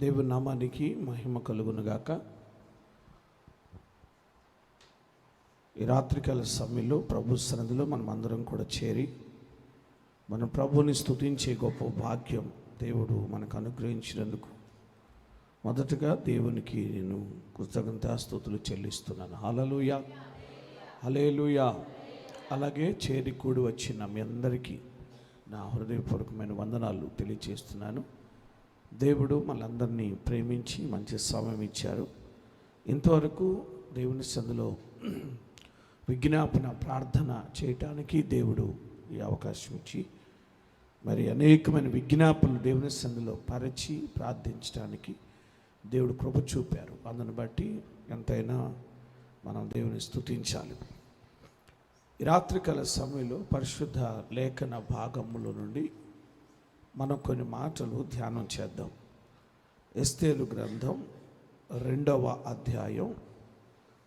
దేవుని నామానికి మహిమ కలుగునుగాక. ఈ రాత్రికాల సమయంలో ప్రభు సన్నిధిలో మనం అందరం కూడా చేరి మన ప్రభుని స్తుతించే గొప్ప భాగ్యం దేవుడు మనకు అనుగ్రహించినందుకు మొదటగా దేవునికి నేను కృతజ్ఞతాస్తుతులు చెల్లిస్తున్నాను. హల్లెలూయా, హల్లెలూయా. అలాగే చేరి కూడి వచ్చిన మీ అందరికీ నా హృదయపూర్వకమైన వందనాలు తెలియజేస్తున్నాను. దేవుడు మనందరినీ ప్రేమించి మంచి సమయం ఇచ్చారు. ఇంతవరకు దేవుని సన్నిధిలో విజ్ఞాపన ప్రార్థన చేయటానికి దేవుడు ఈ అవకాశం ఇచ్చి మరి అనేకమైన విజ్ఞాపనలు దేవుని సన్నిధిలో పరిచి ప్రార్థించడానికి దేవుడు కృప చూపారు. అందుని బట్టి ఎంతైనా మనం దేవుని స్తుతించాలి. ఈ రాత్రికాల సమయంలో పరిశుద్ధ లేఖన భాగముల నుండి మనం కొన్ని మాటలు ధ్యానం చేద్దాం. ఎస్తేరు గ్రంథం 2వ అధ్యాయం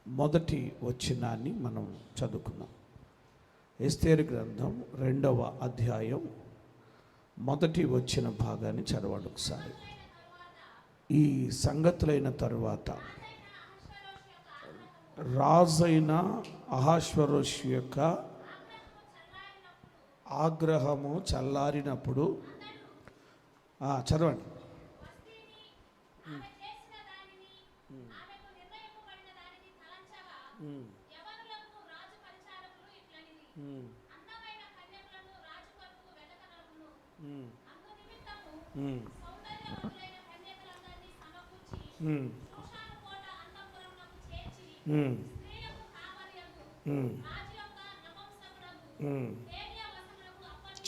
మొదటి వచనాన్ని మనం చదువుకుందాం. ఎస్తేరు గ్రంథం 2వ అధ్యాయం మొదటి వచ్చిన భాగాన్ని చదవండి ఒకసారి. ఈ సంగతులైన తరువాత రాజైన అహష్వేరోషు యొక్క ఆగ్రహము చల్లారినప్పుడు చదవండి.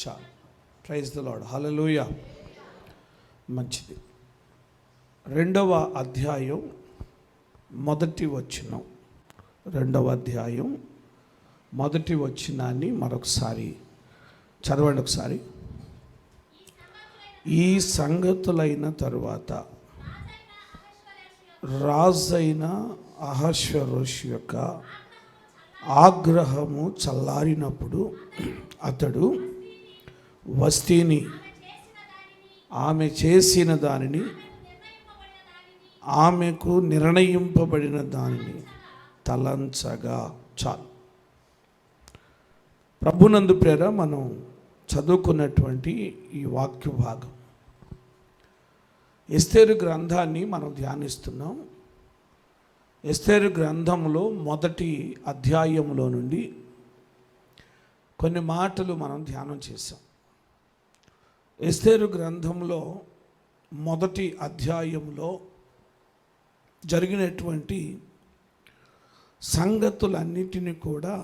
చాలు. Praise the Lord. హల్లెలూయా. మంచిది. 2వ అధ్యాయం మొదటి వచనం. 2వ అధ్యాయం మొదటి వచనాన్ని మరొకసారి చదవండి ఒకసారి. ఈ సంగతులైన తరువాత రాజైన అహష్వేరోషు యొక్క ఆగ్రహము చల్లారినప్పుడు అతడు వస్తీని, ఆమె చేసిన దానిని, ఆమెకు నిర్ణయింపబడిన దానిని తలంచగా. చాలు. ప్రభునందు ప్రేర మనం చదువుకున్నటువంటి ఈ వాక్య భాగం ఎస్తేరు గ్రంథాన్ని మనం ధ్యానిస్తున్నాం. ఎస్తేరు గ్రంథంలో మొదటి అధ్యాయంలో నుండి కొన్ని మాటలు మనం ధ్యానం చేసాం. ఎస్తేరు గ్రంథంలో మొదటి అధ్యాయంలో జరిగినటువంటి సంగతులన్నిటినీ కూడా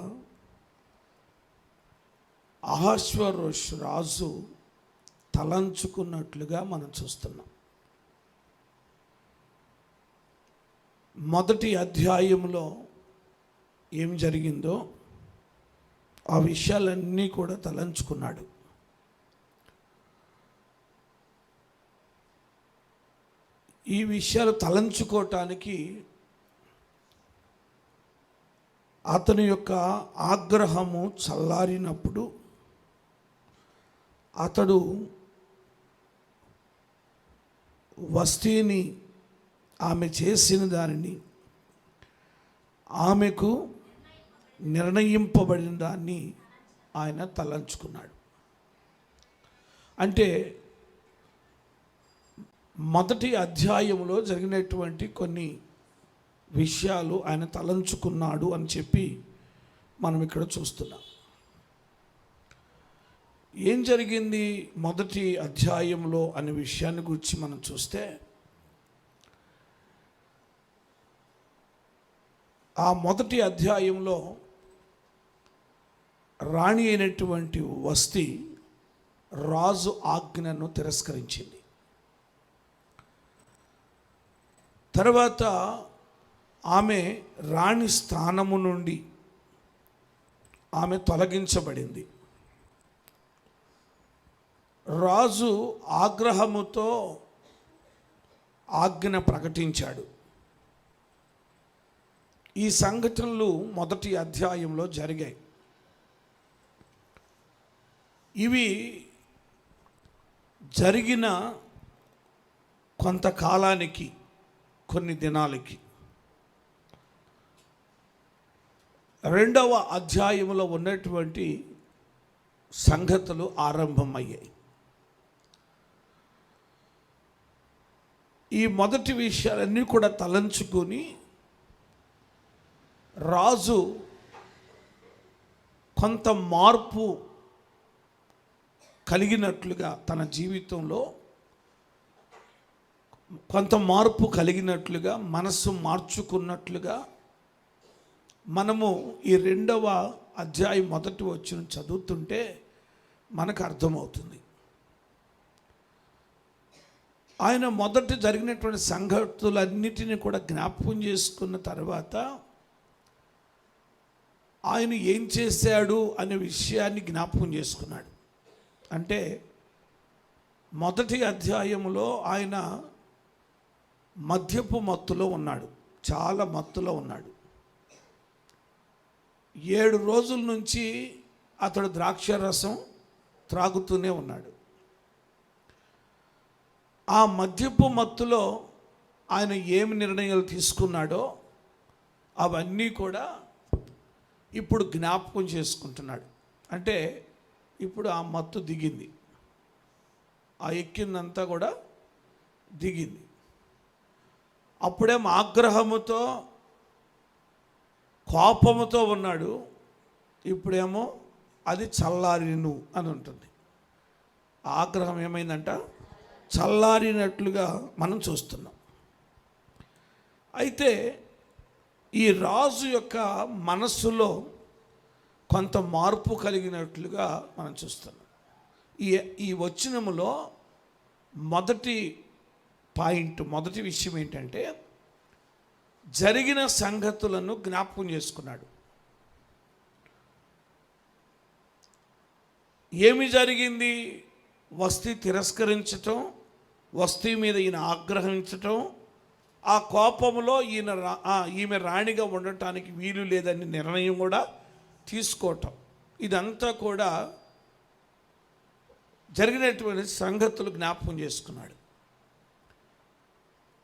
అహష్వేరోషు రాజు తలంచుకున్నట్లుగా మనం చూస్తున్నాం. మొదటి అధ్యాయంలో ఏం జరిగిందో ఆ విషయాలన్నీ కూడా తలంచుకున్నాడు. ఈ విషయాలు తలంచుకోవటానికి అతని యొక్క ఆగ్రహము చల్లారినప్పుడు అతడు వస్తీని, ఆమె చేసిన దానిని, ఆమెకు నిర్ణయింపబడిన దాన్ని ఆయన తలంచుకున్నాడు. అంటే మొదటి అధ్యాయంలో జరిగినటువంటి కొన్ని విషయాలు ఆయన తలంచుకున్నాడు అని చెప్పి మనం ఇక్కడ చూస్తున్నాం. ఏం జరిగింది మొదటి అధ్యాయంలో అనే విషయాన్ని గురించి మనం చూస్తే, ఆ మొదటి అధ్యాయంలో రాణి అయినటువంటి వస్తీ రాజు ఆజ్ఞను తిరస్కరించింది. తర్వాత ఆమె రాణి స్థానము నుండి ఆమె తొలగించబడింది. రాజు ఆగ్రహముతో ఆజ్ఞ ప్రకటించాడు. ఈ సంఘటనలు మొదటి అధ్యాయంలో జరిగాయి. ఇవి జరిగిన కొంతకాలానికి, కొన్ని దినాలకి. 2వ అధ్యాయంలో ఉన్నటువంటి సంగతులు ఆరంభమయ్యాయి. ఈ మొదటి విషయాలన్నీ కూడా తలంచుకొని రాజు కొంత మార్పు కలిగినట్లుగా, తన జీవితంలో కొంత మార్పు కలిగినట్లుగా, మనసు మార్చుకున్నట్లుగా మనము ఈ 2వ అధ్యాయం మొదటి వచనం చదువుతుంటే మనకు అర్థమవుతుంది. ఆయన మొదట జరిగినటువంటి సంగతులన్నిటినీ కూడా జ్ఞాపకం చేసుకున్న తర్వాత ఆయన ఏం చేశాడు అనే విషయాన్ని జ్ఞాపకం చేసుకున్నాడు. అంటే మొదటి అధ్యాయంలో ఆయన మద్యపు మత్తులో ఉన్నాడు, చాలా మత్తులో ఉన్నాడు. 7 రోజుల నుంచి అతడు ద్రాక్ష రసం త్రాగుతూనే ఉన్నాడు. ఆ మద్యపు మత్తులో ఆయన ఏమి నిర్ణయాలు తీసుకున్నాడో అవన్నీ కూడా ఇప్పుడు జ్ఞాపకం చేసుకుంటున్నాడు. అంటే ఇప్పుడు ఆ మత్తు దిగింది, ఆ ఎక్కిందంతా కూడా దిగింది. అప్పుడేమో ఆగ్రహముతో, కోపముతో ఉన్నాడు, ఇప్పుడేమో అది చల్లారిను అని ఉంటుంది. ఆగ్రహం ఏమైందంట, చల్లారినట్లుగా మనం చూస్తున్నాం. అయితే ఈ రాజు యొక్క మనస్సులో కొంత మార్పు కలిగినట్లుగా మనం చూస్తున్నాం. ఈ వచనములో మొదటి పాయింట్, మొదటి విషయం ఏంటంటే జరిగిన సంగతులను జ్ఞాపకం చేసుకున్నాడు. ఏమి జరిగింది? వస్తీ తిరస్కరించటం, వస్తీ మీద ఈయన ఆగ్రహించటం, ఆ కోపంలో ఈమె రాణిగా ఉండటానికి వీలు లేదని నిర్ణయం కూడా తీసుకోవటం, ఇదంతా కూడా జరిగినటువంటి సంగతులు జ్ఞాపకం చేసుకున్నాడు.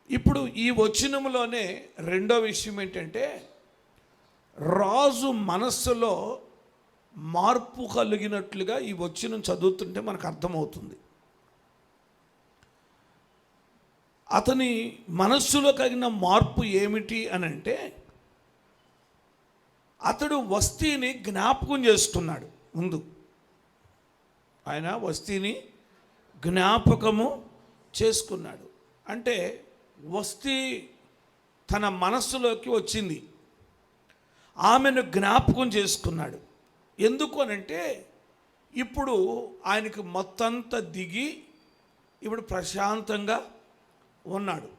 ఇప్పుడు ఈ వచనములోనే రెండో విషయం ఏంటంటే రాజు మనస్సులో మార్పు కలిగినట్లుగా ఈ వచనం చదువుతుంటే మనకు అర్థమవుతుంది. అతని మనస్సులో కలిగిన మార్పు ఏమిటి అని అంటే అతడు వస్తీని జ్ఞాపకం చేసుకున్నాడు. ముందు ఆయన వస్తీని జ్ఞాపకము చేసుకున్నాడు. అంటే వస్తీ తన మనస్సులోకి వచ్చింది, ఆమెను జ్ఞాపకం చేసుకున్నాడు. ఎందుకు అనంటే ఇప్పుడు ఆయనకు మొత్తంతా దిగి ఇప్పుడు ప్రశాంతంగా ఉన్నాడు.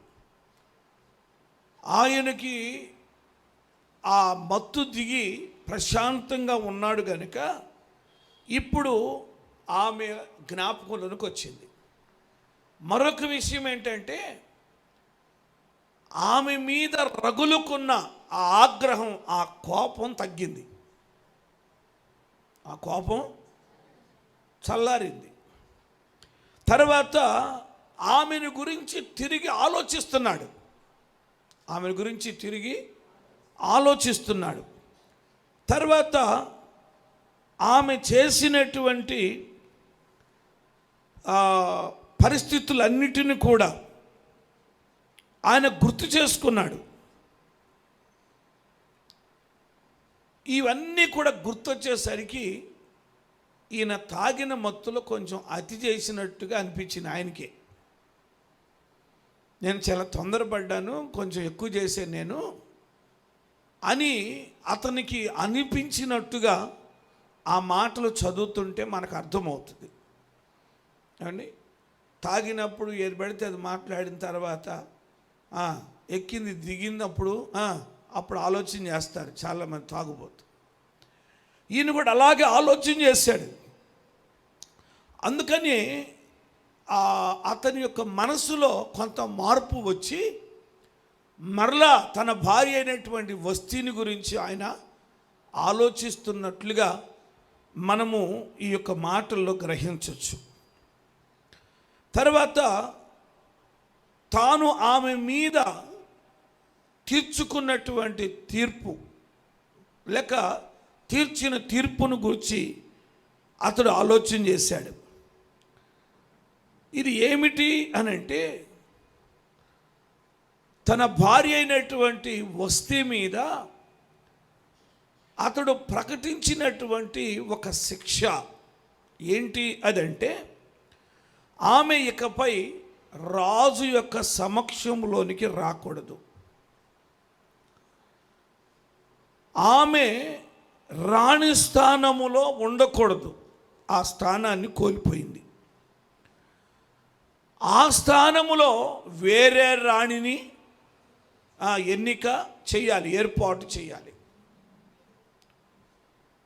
ఆయనకి ఆ మత్తు దిగి ప్రశాంతంగా ఉన్నాడు కనుక ఇప్పుడు ఆమె జ్ఞాపకంలోనికి వచ్చింది. మరొక విషయం ఏంటంటే ఆమె మీద రగులుకున్న ఆ ఆగ్రహం, ఆ కోపం తగ్గింది, ఆ కోపం చల్లారింది. తర్వాత ఆమెను గురించి తిరిగి ఆలోచిస్తున్నాడు, ఆమెను గురించి తిరిగి ఆలోచిస్తున్నాడు. తర్వాత ఆమె చేసినటువంటి పరిస్థితులన్నిటిని కూడా ఆయన గుర్తు చేసుకున్నాడు. ఇవన్నీ కూడా గుర్తొచ్చేసరికి ఈయన తాగిన మత్తులో కొంచెం అతి చేసినట్టుగా అనిపించింది ఆయనకే. నేను చాలా తొందరపడ్డాను, కొంచెం ఎక్కువ చేశాను నేను అని అతనికి అనిపించినట్టుగా ఆ మాటలు చదువుతుంటే మనకు అర్థమవుతుంది. అండి, తాగినప్పుడు ఏది పడితే అది మాట్లాడిన తర్వాత ఎక్కింది దిగినప్పుడు అప్పుడు ఆలోచన చేస్తారు చాలామంది తాగుబోతు. ఈయన కూడా అలాగే ఆలోచన చేశాడు. అందుకని అతని యొక్క మనసులో కొంత మార్పు వచ్చి మరలా తన భార్య అయినటువంటి వస్తీని గురించి ఆయన ఆలోచిస్తున్నట్లుగా మనము ఈ యొక్క మాటల్లో గ్రహించవచ్చు. తర్వాత తాను ఆమె మీద తీర్చుకున్నటువంటి తీర్పు లేక తీర్చిన తీర్పును గురించి అతడు ఆలోచన చేశాడు. ఇది ఏమిటి అనంటే, తన భార్య అయినటువంటి వస్తీ మీద అతడు ప్రకటించినటువంటి ఒక శిక్ష ఏంటి అదంటే, ఆమె ఇకపై రాజు యొక్క సమక్షంలోనికి రాకూడదు. ఆమె రాణి స్థానములో ఉండకూడదు. ఆ స్థానాన్ని కోల్పోయింది. ఆ స్థానములో వేరే రాణిని ఎన్నిక చేయాలి, ఏర్పాటు చేయాలి.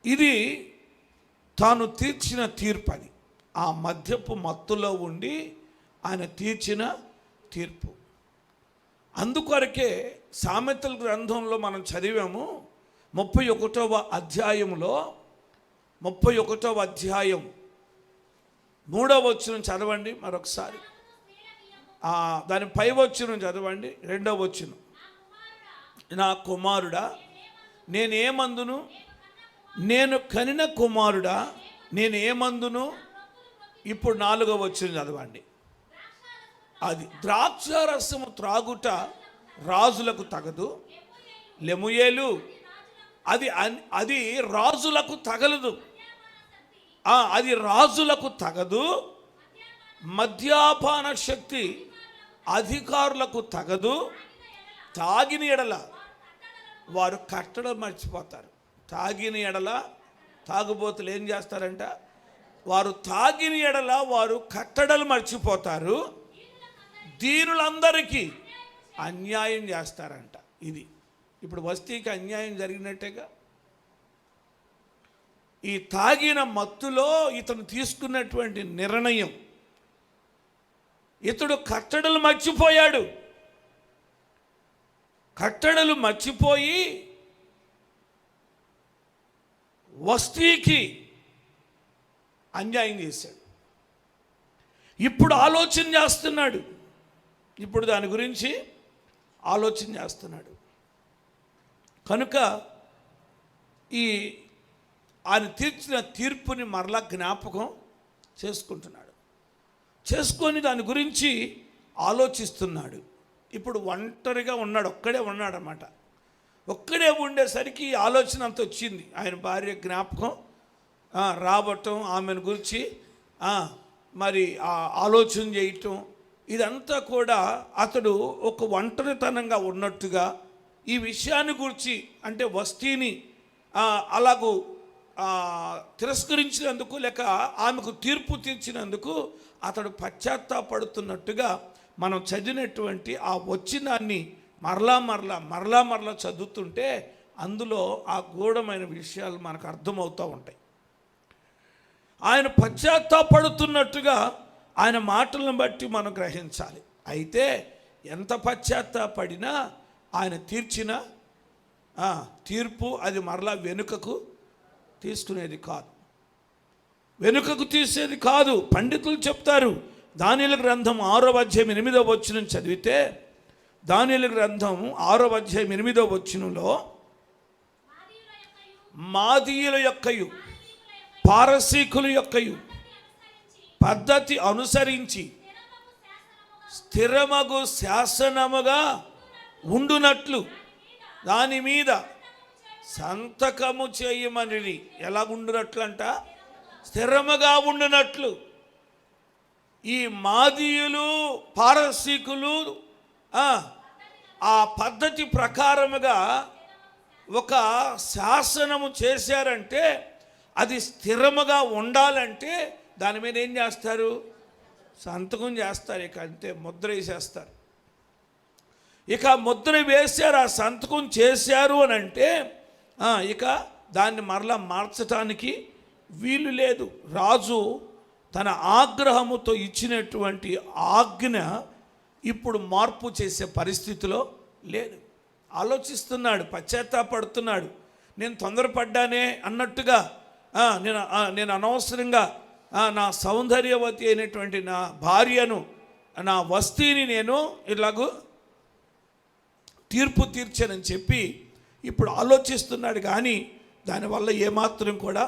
ఇది తాను తీర్చిన తీర్పు. అది ఆ మద్యపు మత్తులో ఉండి ఆయన తీర్చిన తీర్పు. అందుకొరకే సామెతల గ్రంథంలో మనం చదివాము, 31వ అధ్యాయంలో 31వ అధ్యాయం 3వ వచనం చదవండి మరొకసారి. దాని పై వచనం చదవండి, 2వ వచనం. నా కుమారుడా నేనేమందును, నేను కనిన కుమారుడా నేనేమందును. ఇప్పుడు 4వ వచనం చదవండి. అది ద్రాక్షారసము త్రాగుట రాజులకు తగదు. లెముయేలు అది రాజులకు తగలదు. అది రాజులకు తగదు. మద్యపాన శక్తి అధికారులకు తగదు. తాగిన ఎడల వారు కట్టడం మర్చిపోతారు. తాగిన ఎడల తాగుబోతులు ఏం చేస్తారంట, వారు తాగిన ఎడల వారు కట్టడలు మర్చిపోతారు. దీనులందరికీ అన్యాయం చేస్తారంట. ఇది ఇప్పుడు వస్తీకి అన్యాయం జరిగినట్టేగా. ఈ తాగిన మత్తులో ఇతను తీసుకున్నటువంటి నిర్ణయం, ఇతడు కట్టడలు మర్చిపోయాడు. కట్టడలు మర్చిపోయి వస్తీకి అన్యాయం చేశాడు. ఇప్పుడు ఆలోచన చేస్తున్నాడు. ఇప్పుడు దాని గురించి ఆలోచన చేస్తున్నాడు. కనుక ఆయన తీర్చిన తీర్పుని మరలా జ్ఞాపకం చేసుకుంటున్నాడు. చేసుకొని దాని గురించి ఆలోచిస్తున్నాడు. ఇప్పుడు ఒంటరిగా ఉన్నాడు, ఒక్కడే ఉన్నాడన్నమాట. ఒక్కడే ఉండేసరికి ఆలోచన అంత వచ్చింది. ఆయన భార్య జ్ఞాపకం రావటం, ఆమెను గురించి మరి ఆలోచన చేయటం, ఇదంతా కూడా అతడు ఒక ఒంటరితనంగా ఉన్నట్టుగా ఈ విషయాన్ని గురించి, అంటే వస్తీని అలాగూ తిరస్కరించినందుకు లేక ఆమెకు తీర్పు తీర్చినందుకు అతడు పశ్చాత్తాపడుతున్నట్టుగా మనం చదివినటువంటి ఆ వచనాన్ని మరలా చదువుతుంటే అందులో ఆ గూఢమైన విషయాలు మనకు అర్థమవుతూ ఉంటాయి. ఆయన పశ్చాత్తాపడుతున్నట్టుగా ఆయన మాటలను బట్టి మనం గ్రహించాలి. అయితే ఎంత పశ్చాత్తాపడినా ఆయన తీర్చిన తీర్పు అది మరలా వెనుకకు తీసుకునేది కాదు, వెనుకకు తీసేది కాదు. పండితులు చెప్తారు, దానియేలు గ్రంథం 6వ అధ్యాయం 8వ వచనం చదివితే, దానియేలు గ్రంథం 6వ అధ్యాయం 8వ వచనంలో మాదీయుల యొక్కయు పారసీకుల యొక్కయు పద్ధతి అనుసరించి స్థిరమగు శాసనముగా ఉండునట్లు దాని మీద సంతకము చేయమని. ఎలా ఉండునట్లు అంట, స్థిరముగా ఉండునట్లు. ఈ మాదీయులు పారసీకులు ఆ పద్ధతి ప్రకారముగా ఒక శాసనము చేశారంటే, అది స్థిరముగా ఉండాలంటే దాని మీద ఏం చేస్తారు, సంతకం చేస్తారు. ఇక అంతే, ముద్ర వేసేస్తారు. ఇక ముద్ర వేశారు, ఆ సంతకం చేశారు అని అంటే ఇక దాన్ని మరలా మార్చటానికి వీలు లేదు. రాజు తన ఆగ్రహముతో ఇచ్చినటువంటి ఆజ్ఞ ఇప్పుడు మార్పు చేసే పరిస్థితిలో లేదు. ఆలోచిస్తున్నాడు, పశ్చాత్తాపడుతున్నాడు. నేను తొందరపడ్డానే అన్నట్టుగా నేను అనవసరంగా నా సౌందర్యవతి అయినటువంటి నా భార్యను నా వస్తీని నేను ఇలాగూ తీర్పు తీర్చానని చెప్పి ఇప్పుడు ఆలోచిస్తున్నాడు, కానీ దానివల్ల ఏమాత్రం కూడా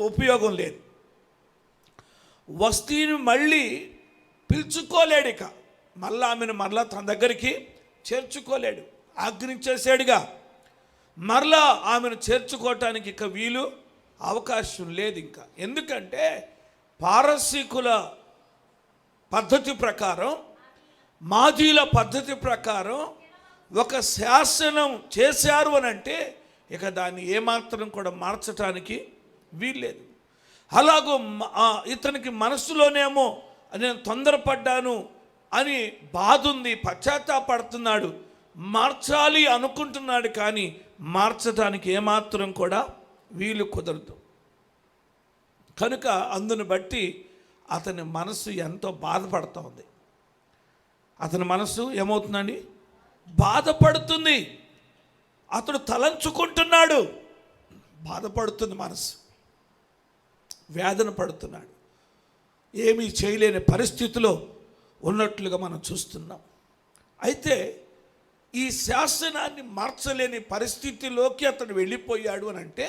ఉపయోగం లేదు. వస్తీని మళ్ళీ పిలుచుకోలేడు, ఇక మళ్ళీ ఆమెను మరలా తన దగ్గరికి చేర్చుకోలేడు, ఆజ్ఞించేసాడుగా. మరలా ఆమెను చేర్చుకోవటానికి ఇక వీలు అవకాశం లేదు ఇంకా. ఎందుకంటే పారసీకుల పద్ధతి ప్రకారం, మాజీల పద్ధతి ప్రకారం ఒక శాసనం చేశారు అని అంటే ఇక దాన్ని ఏమాత్రం కూడా మార్చటానికి వీల్లేదు. అలాగూ ఇతనికి మనసులోనేమో నేను తొందరపడ్డాను అని బాధ ఉంది, పశ్చాత్తాపడుతున్నాడు, మార్చాలి అనుకుంటున్నాడు, కానీ మార్చడానికి ఏమాత్రం కూడా వీలు కుదరదు. కనుక అందును బట్టి అతని మనసు ఎంతో బాధపడుతూ ఉంది. అతని మనసు ఏమవుతుందండి? బాధపడుతుంది. అతడు తలంచుకుంటున్నాడు, బాధపడుతుంది మనసు, వేదన పడుతున్నాడు, ఏమీ చేయలేని పరిస్థితిలో ఉన్నట్లుగా మనం చూస్తున్నాం. అయితే ఈ శాసనాన్ని మార్చలేని పరిస్థితిలోకి అతడు వెళ్ళిపోయాడు అని అంటే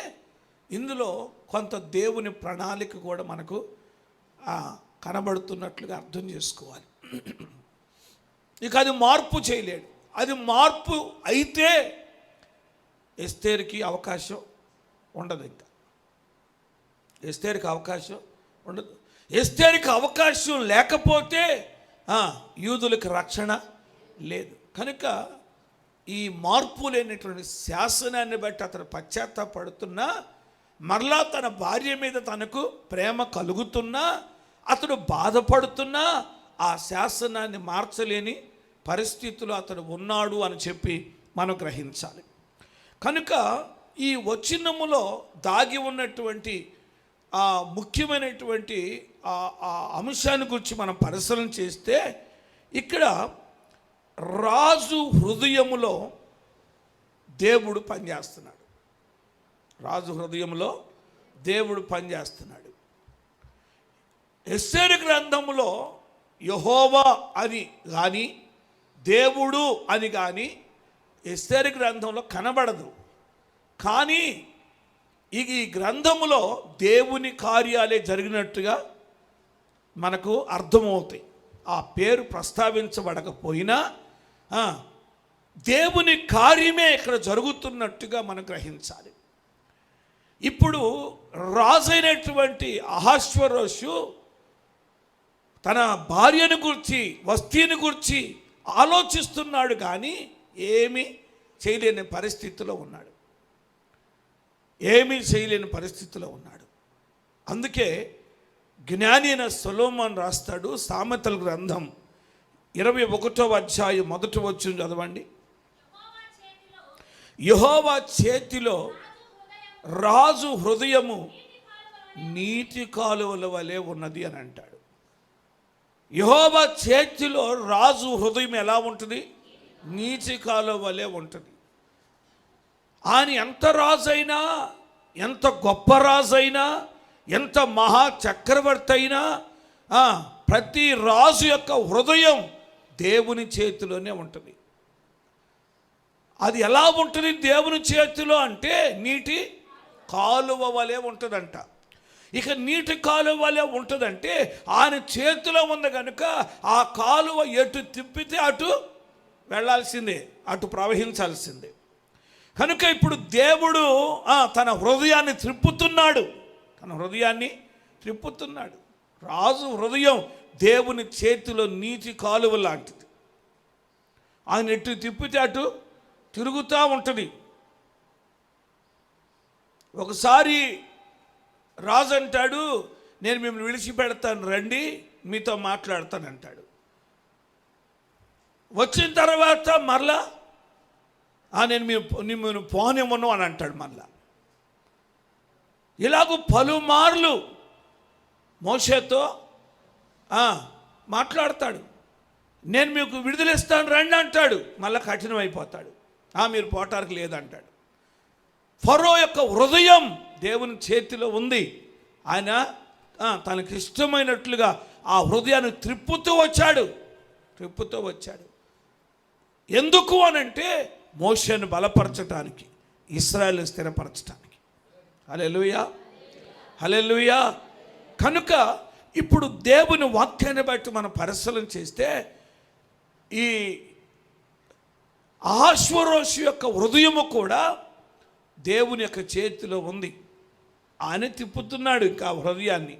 ఇందులో కొంత దేవుని ప్రణాళిక కూడా మనకు కనబడుతున్నట్లుగా అర్థం చేసుకోవాలి. ఇక అది మార్పు చేయలేడు. అది మార్పు అయితే ఎస్తేరుకి అవకాశం ఉండదు, ఇంకా ఎస్తేరుకి అవకాశం ఉండదు. ఎస్తేరుకి అవకాశం లేకపోతే యూదులకు రక్షణ లేదు. కనుక ఈ మార్పు లేనటువంటి శాసనాన్ని బట్టి అతను పశ్చాత్తాపడుతున్నా, మరలా తన భార్య మీద తనకు ప్రేమ కలుగుతున్నా, అతడు బాధపడుతున్నా ఆ శాసనాన్ని మార్చలేని పరిస్థితులు అతడు ఉన్నాడు అని చెప్పి మనం గ్రహించాలి. కనుక ఈ వచనములో దాగి ఉన్నటువంటి ఆ ముఖ్యమైనటువంటి ఆ అంశాన్ని గురించి మనం పరిశీలన చేస్తే ఇక్కడ రాజు హృదయములో దేవుడు పనిచేస్తున్నాడు. రాజు హృదయంలో దేవుడు పనిచేస్తున్నాడు. ఎస్తేరు గ్రంథములో యెహోవా అని కానీ దేవుడు అని కానీ ఎస్తేరు గ్రంథంలో కనబడదు. కానీ ఈ గ్రంథములో దేవుని కార్యాలే జరిగినట్టుగా మనకు అర్థమవుతాయి. ఆ పేరు ప్రస్తావించబడకపోయినా దేవుని కార్యమే ఇక్కడ జరుగుతున్నట్టుగా మనం గ్రహించాలి. ఇప్పుడు రాజైనటువంటి అహష్వేరోషు తన భార్యను గురించి, వస్తీని గురించి ఆలోచిస్తున్నాడు, కానీ ఏమీ చేయలేని పరిస్థితిలో ఉన్నాడు. ఏమీ చేయలేని పరిస్థితిలో ఉన్నాడు. అందుకే జ్ఞాని అయిన సొలొమోను రాస్తాడు, సామెతల గ్రంథం 21వ అధ్యాయం 1వ వచనం చదవండి. యెహోవా చేతిలో రాజు హృదయము నీటి కాలువల వలె ఉన్నది అని అంటాడు. యెహోవా చేతిలో రాజు హృదయం ఎలా ఉంటుంది? నీటి కాలువ వలె ఉంటుంది. ఆయన ఎంత రాజైనా, ఎంత గొప్ప రాజైనా, ఎంత మహా చక్రవర్తి అయినా ప్రతి రాజు యొక్క హృదయం దేవుని చేతిలోనే ఉంటుంది. అది ఎలా ఉంటుంది దేవుని చేతిలో అంటే నీటి కాలువ వలె ఉంటుందంట. ఇక నీటి కాలువ వలె ఉంటుందంటే ఆయన చేతిలో ఉంది కనుక ఆ కాలువ ఎటు తిప్పితే అటు వెళ్ళాల్సిందే, అటు ప్రవహించాల్సిందే. కనుక ఇప్పుడు దేవుడు తన హృదయాన్ని త్రిప్పుతున్నాడు. రాజు హృదయం దేవుని చేతిలో నీటి కాలువ లాంటిది. ఆయన ఎటు తిప్పితే అటు తిరుగుతూ ఉంటుంది. ఒకసారి రాజు అంటాడు, నేను మిమ్మల్ని విడిచిపెడతాను, రండి మీతో మాట్లాడతానంటాడు. వచ్చిన తర్వాత మరలా నేను మిమ్మల్ని పోనివ్వను అని అంటాడు. మళ్ళా ఇలాగూ పలుమార్లు మోషేతో మాట్లాడతాడు. నేను మీకు విడుదలిస్తాను రండి అంటాడు. మళ్ళీ కఠినమైపోతాడు. మీరు పోటానికి లేదంటాడు. ఫరో యొక్క హృదయం దేవుని చేతిలో ఉంది. ఆయన తనకి ఇష్టమైనట్లుగా ఆ హృదయాన్ని త్రిప్పుతూ వచ్చాడు. ఎందుకు అనంటే మోషేను బలపరచటానికి, ఇశ్రాయేలును స్థిరపరచటానికి. హల్లెలూయా, హల్లెలూయా. కనుక ఇప్పుడు దేవుని వాక్యాన్ని బట్టి మనం పరిశీలన చేస్తే ఈ అహష్వేరోషు యొక్క హృదయము కూడా దేవుని యొక్క చేతిలో ఉంది. ఆయన తిప్పుతున్నాడు ఇంకా హృదయాన్ని.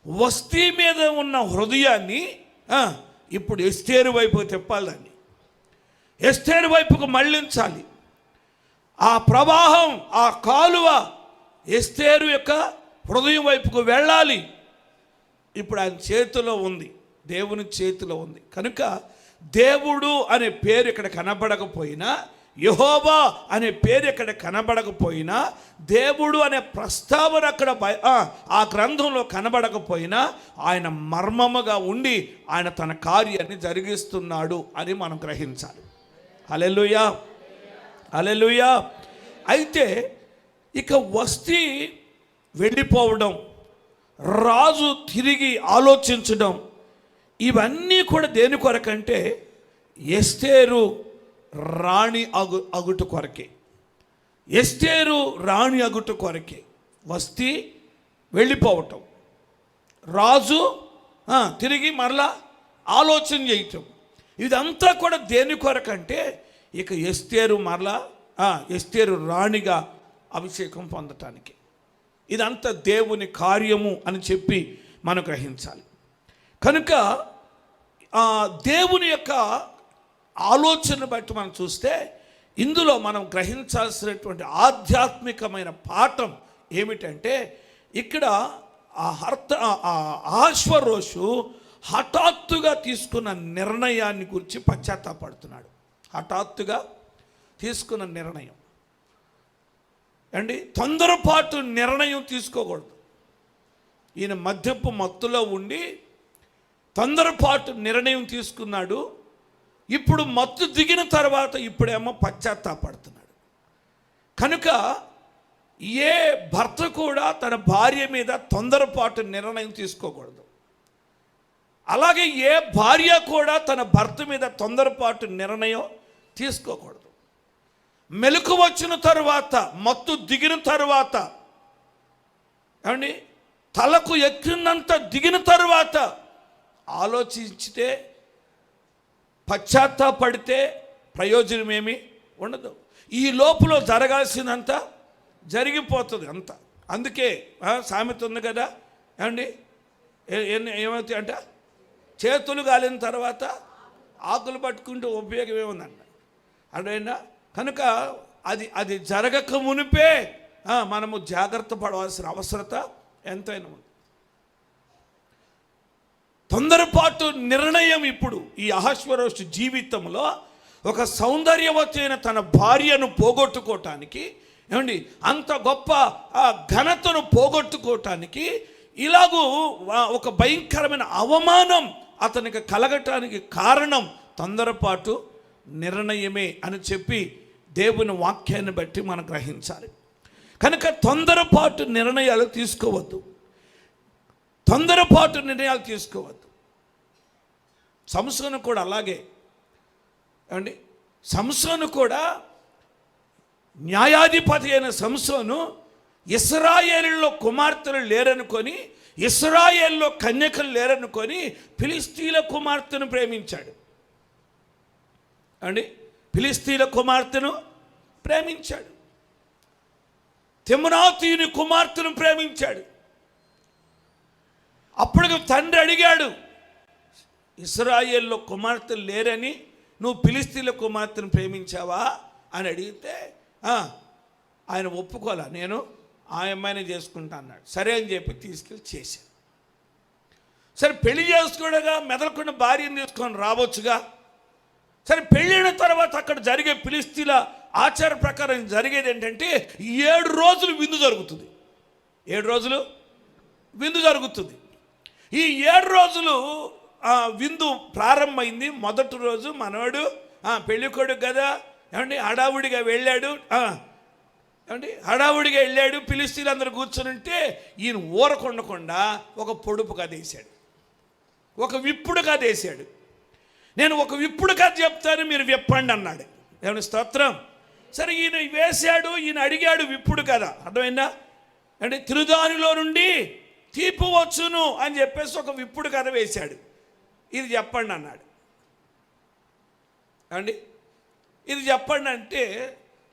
వస్తీ మీద ఉన్న హృదయాన్ని ఇప్పుడు ఎస్తేరు వైపుకు తిప్పాలి, దాన్ని ఎస్తేరు వైపుకు మళ్ళించాలి. ఆ ప్రవాహం, ఆ కాలువ ఎస్తేరు యొక్క హృదయం వైపుకు వెళ్ళాలి. ఇప్పుడు ఆయన చేతిలో ఉంది, దేవుని చేతిలో ఉంది. కనుక దేవుడు అనే పేరు ఇక్కడ కనబడకపోయినా, యెహోవా అనే పేరు ఇక్కడ కనబడకపోయినా, దేవుడు అనే ప్రస్తావన అక్కడ ఆ గ్రంథంలో కనబడకపోయినా, ఆయన మర్మముగా ఉండి ఆయన తన కార్యాన్ని జరిగిస్తున్నాడు అని మనం గ్రహించాలి. హల్లెలూయా, హల్లెలూయా. అయితే ఇక వస్తీ వెళ్ళిపోవడం, రాజు తిరిగి ఆలోచించడం, ఇవన్నీ కూడా దేని కొరకంటే ఎస్తేరు రాణి అగుట కొరకే. ఎస్తేరు రాణి అగుట కొరకే వస్తీ వెళ్ళిపోవటం, రాజు తిరిగి మరలా ఆలోచన చేయటం, ఇదంతా కూడా దేని కొరకంటే ఇక ఎస్తేరు మరలా ఎస్తేరు రాణిగా అభిషేకం పొందటానికి. ఇదంతా దేవుని కార్యము అని చెప్పి మనం గ్రహించాలి. కనుక దేవుని యొక్క ఆలోచన బట్టి మనం చూస్తే ఇందులో మనం గ్రహించాల్సినటువంటి ఆధ్యాత్మికమైన పాఠం ఏమిటంటే, ఇక్కడ అహష్వేరోషు హఠాత్తుగా తీసుకున్న నిర్ణయాన్ని గురించి పశ్చాత్తాపడుతున్నాడు. హఠాత్తుగా తీసుకున్న నిర్ణయం అండి, తొందరపాటు నిర్ణయం తీసుకోకూడదు. ఈయన మద్యపు మత్తులో ఉండి తొందరపాటు నిర్ణయం తీసుకున్నాడు. ఇప్పుడు మత్తు దిగిన తర్వాత ఇప్పుడేమో పశ్చాత్తాపడుతున్నాడు. కనుక ఏ భర్త కూడా తన భార్య మీద తొందరపాటు నిర్ణయం తీసుకోకూడదు. అలాగే ఏ భార్య కూడా తన భర్త మీద తొందరపాటు నిర్ణయం తీసుకోకూడదు. మెలకు వచ్చిన తరువాత, మత్తు దిగిన తరువాత, ఏమండి తలకు ఎక్కినంత దిగిన తరువాత ఆలోచించితే, పశ్చాత్తాపడితే ప్రయోజనం ఏమీ ఉండదు. ఈ లోపల జరగాల్సినంత జరిగిపోతుంది అంత. అందుకే సామెత ఉంది కదా, ఏమండి ఏమవుతాయి అంట, చేతులు కాలిన తర్వాత ఆకులు పట్టుకుంటే ఉపయోగం ఏముందంట అదేనా. కనుక అది జరగక మునిపే మనము జాగ్రత్త పడవలసిన అవసరత ఎంతైనా ఉంది. తొందరపాటు నిర్ణయం ఇప్పుడు ఈ అహష్వేరోషు జీవితంలో ఒక సౌందర్యవతైన తన భార్యను పోగొట్టుకోవటానికి, ఏమండి అంత గొప్ప ఘనతను పోగొట్టుకోవటానికి, ఇలాగూ ఒక భయంకరమైన అవమానం అతనికి కలగటానికి కారణం తొందరపాటు నిర్ణయమే అని చెప్పి దేవుని వాక్యాన్ని బట్టి మనం గ్రహించాలి. కనుక తొందరపాటు నిర్ణయాలు తీసుకోవద్దు, తొందరపాటు నిర్ణయాలు తీసుకోవద్దు. సంసోను కూడా అలాగే ఏమండి, సంసోను కూడా న్యాయాధిపతి అయిన సంసోను ఇశ్రాయేలులో కుమార్తెలు లేరనుకొని, ఇశ్రాయేల్లో కన్యకలు లేరనుకొని ఫిలిష్తీయుల కుమార్తెను ప్రేమించాడు అండి. ఫిలిష్తీయుల కుమార్తెను ప్రేమించాడు, తిమ్నాతీయుని కుమార్తెను ప్రేమించాడు. అప్పుడు తండ్రి అడిగాడు, ఇశ్రాయేల్లో కుమార్తెలు లేరని నువ్వు ఫిలిష్తీయుల కుమార్తెను ప్రేమించావా అని అడిగితే ఆయన ఒప్పుకోలే, నేను ఆ అమ్మాయిని చేసుకుంటా అన్నాడు. సరే అని చెప్పి తీసుకెళ్ళి చేశాను. సరే పెళ్లి చేసుకోవడగా మెదలకుండా భార్యను తీసుకొని రావచ్చుగా. సరే పెళ్ళిన తర్వాత అక్కడ జరిగే ఫిలిష్తీయుల ఆచార ప్రకారం జరిగేది ఏంటంటే 7 రోజులు విందు జరుగుతుంది. 7 రోజులు విందు జరుగుతుంది. ఈ 7 రోజులు విందు ప్రారంభమైంది. మొదటి రోజు మనవాడు పెళ్ళికొడుకు కదా, ఏమండి హడావుడిగా వెళ్ళాడు, ఏమండి హడావుడిగా వెళ్ళాడు. ఫిలిష్తీయులు అందరూ కూర్చొని ఉంటే ఈయన ఊరకొండకుండా ఒక పొడుపు కదేశాడు. ఒక విప్పుడు కథ వేసాడు. నేను ఒక విప్పుడు కథ చెప్తాను, మీరు విప్పండి అన్నాడు. దేవుని స్తోత్రం. సరే, ఈయన వేశాడు, ఈయన అడిగాడు విప్పుడు కదా, అర్థమైందా అంటే తిరుదానిలో నుండి తీపు వచ్చును అని చెప్పేసి ఒక విప్పుడు కథ వేశాడు. ఇది చెప్పండి అన్నాడు అండి. ఇది చెప్పండి అంటే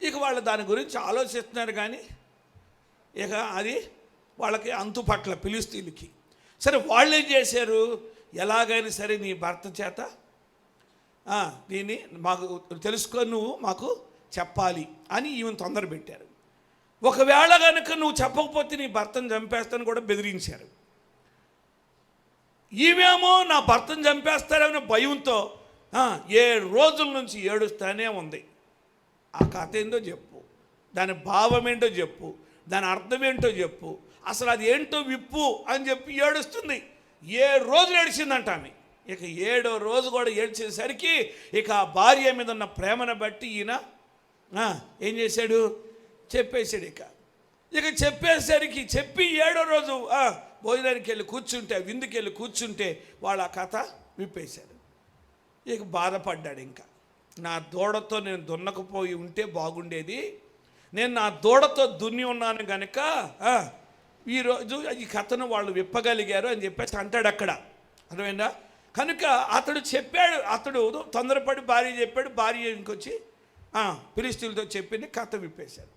ఇక వాళ్ళు దాని గురించి ఆలోచిస్తున్నారు, కానీ ఇక అది వాళ్ళకి అంతు పట్ల ఫిలిష్తీయులకి. సరే, వాళ్ళు ఏం చేశారు, ఎలాగైనా సరే నీ భర్త చేత దీన్ని మాకు తెలుసుకో, నువ్వు మాకు చెప్పాలి అని ఈమెను తొందర పెట్టారు. ఒకవేళ కనుక నువ్వు చెప్పకపోతే నీ భర్తను చంపేస్తాను కూడా బెదిరించారు. ఈమెమో నా భర్తను చంపేస్తారనే భయంతో 7 రోజుల నుంచి ఏడుస్తానే ఉంది. ఆ కథ ఏంటో చెప్పు, దాని భావం ఏంటో చెప్పు, దాని అర్థం ఏంటో చెప్పు, అసలు అది ఏంటో విప్పు అని చెప్పి ఏడుస్తుంది. 7 రోజులు ఏడిచిందంట ఆమె. ఇక 7వ రోజు కూడా ఏడ్చేసరికి ఇక ఆ భార్య మీద ఉన్న ప్రేమను బట్టి ఈయన ఏం చేశాడు, చెప్పేశాడు. ఇక చెప్పేసరికి చెప్పి 7వ రోజు భోజనానికి వెళ్ళి కూర్చుంటే, విందుకి వెళ్ళి కూర్చుంటే వాళ్ళ ఆ కథ విప్పేశాడు. ఇక బాధపడ్డాడు. ఇంకా నా దూడతో నేను దున్నకపోయి ఉంటే బాగుండేది, నేను నా దూడతో దున్ని ఉన్నాను కనుక ఈరోజు ఈ కథను వాళ్ళు విప్పగలిగారు అని చెప్పేసి అంటాడు అక్కడ, అర్థమైందా. కనుక అతడు చెప్పాడు, అతడు తొందరపడి భార్య చెప్పాడు, భార్య ఇంకొచ్చి ఫిలిష్తీయులతో చెప్పింది, కథ విప్పేశాడు.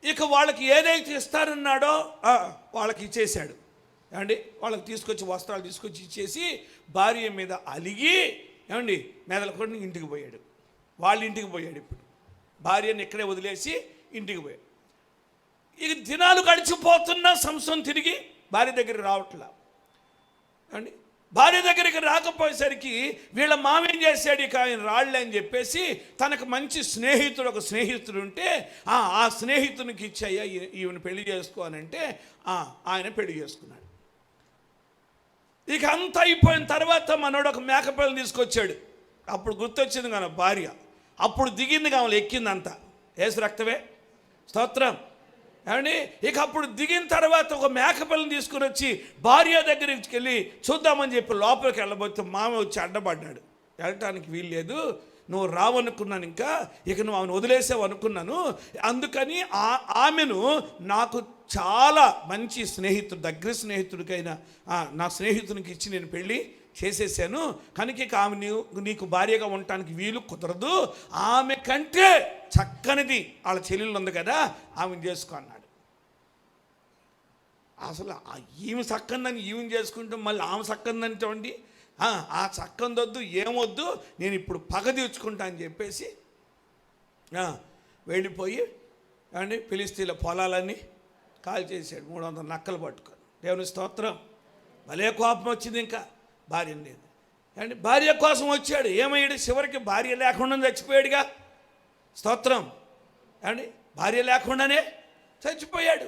ఇక వాళ్ళకి ఏదైతే ఇస్తారన్నాడో వాళ్ళకి ఇచ్చేశాడు ఏమండి. వాళ్ళకి తీసుకొచ్చి వస్త్రాలు తీసుకొచ్చి ఇచ్చేసి భార్య మీద అలిగి ఏమండి మెదలకొని ఇంటికి పోయాడు. వాళ్ళ ఇంటికి పోయాడు. ఇప్పుడు భార్యని ఇక్కడే వదిలేసి ఇంటికి పోయాడు. ఇక దినాలు గడిచిపోతున్నా సంసోను తిరిగి భార్య దగ్గరికి రావట్లా అండి. భార్య దగ్గరికి రాకపోయేసరికి వీళ్ళ మామేం చేశాడు, ఇక ఆయన రాళ్ళే అని చెప్పేసి తనకు మంచి స్నేహితుడు, ఒక స్నేహితుడు ఉంటే ఆ స్నేహితునికి ఇచ్చాయ్యా ఈవెన పెళ్లి చేసుకోవాలంటే ఆయన పెళ్లి చేసుకున్నాడు. ఇక అంతా అయిపోయిన తర్వాత మనోడు ఒక మేకపిల్లని తీసుకొచ్చాడు. అప్పుడు గుర్తొచ్చింది కానీ భార్య, అప్పుడు దిగింది కావాలి, ఎక్కిందంతా యేసు రక్తమే, స్తోత్రం ఏమండి. ఇక అప్పుడు దిగిన తర్వాత ఒక మేకపిల్లని తీసుకుని వచ్చి భార్య దగ్గరికి వెళ్ళి చూద్దామని చెప్పి లోపలికి వెళ్ళబోతే మామ వచ్చి అడ్డపడ్డాడు. వెళ్ళటానికి వీలు లేదు, నువ్వు రావనుకున్నాను, ఇంకా ఇక నువ్వు ఆమెను వదిలేసావు అనుకున్నాను, అందుకని ఆమెను నాకు చాలా మంచి స్నేహితుడు, దగ్గర స్నేహితుడికైనా నా స్నేహితునికి ఇచ్చి నేను పెళ్ళి చేసేసాను, కనుక ఇక ఆమె నీకు భార్యగా ఉండటానికి వీలు కుదరదు, ఆమె కంటే చక్కనిది వాళ్ళ చెల్లెలు ఉంది కదా ఆమెను చేసుకో అన్నాడు. అసలు ఈమె చక్కనిదని ఈమెను చేసుకుంటే మళ్ళీ ఆమె చక్కనిదని చూడండి, ఆ చక్కందొద్దు ఏమొద్దు, నేను ఇప్పుడు పగ తీర్చుకుంటా అని చెప్పేసి వెళ్ళిపోయి అండి ఫిలిష్తీయుల పొలాలన్నీ కాల్ చేశాడు. 300 నక్కలు పట్టుకొని. దేవుని స్తోత్రం. భలే కోపం వచ్చింది. ఇంకా భార్య లేదు అండి. భార్య కోసం వచ్చాడు, ఏమయ్యాడు, చివరికి భార్య లేకుండా చచ్చిపోయాడుగా, స్తోత్రం అండి. భార్య లేకుండానే చచ్చిపోయాడు.